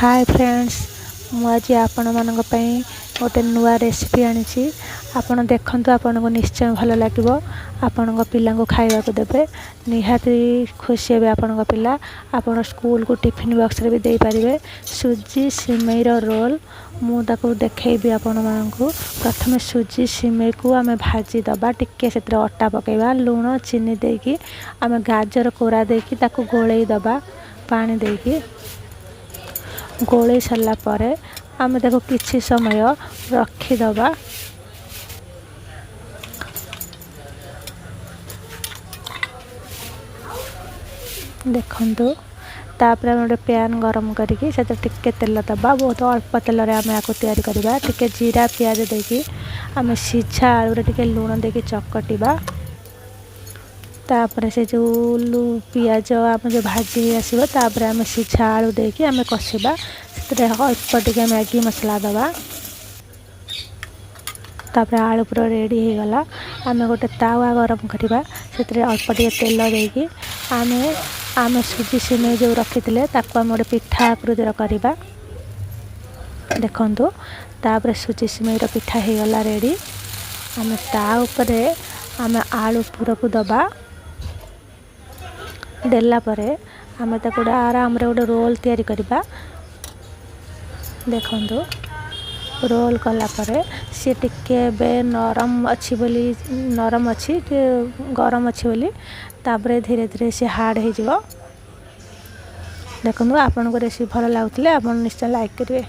Hi friends मुझे आपण मानक गोटे नुआ रेसिपी आनी आपण देखंतु आपन को निश्चय भल लगे आपण पिला को खाइबा को देबे निहाती खुशी हे आपण पिला आपण स्कूल को टिफिन बॉक्स रे भी दे पारिबे। सुजी सिमेई रो रोल मु ताको देखैबी आपण मानकु। प्रथमे सुजी सिमेई को आमे भाजी दबा टिके सेत्र अट्टा पकेबा लूण चीनी देकी आमे गाजर कोरा देकी ताको गोळेई दबा पानी देकी गोले सारा पर आम देखो किछि समय रखीदबा। देखंतु तापर गोटे पैन गरम करके टिके तेल दबा बहुत अल्प तेल रे आमे आको तैयारी करबा। टिके जीरा प्याज देकी आमे सिझा आलू रे टिके लूण देकी चकटिबा। तापर से जो पियाज आम जो भाजी आसो तापर आम सिझा आलू देकी आम कषिबा से अल्प टिके मैगी मसला दबा। तापर आलू पूरा रेडी हो गला आम गोटे तावा गरम करवा से अल्प टिके तेल देकी आम सुजी सिमेई जो रखी ताको आम गोटे पिठा आकृतिर करवा। देखंतु तापर सुजी सिमेई रो पिठा हो गला रेडी। आम ता उपरे आम आलू पूरा को दबा देला परे आम ताको आराम रे गोटे रोल तैयारी करबा। देखंतु रोल कला परे सी टिके बे नरम अच्छी बोली नरम अच्छी गरम अच्छी बोली तापरे धीरे धीरे सी हार्ड हो जिवो। देखंतु आपन को रेसिपी भल लागुतले आपन निश्चय लाइक करिवे।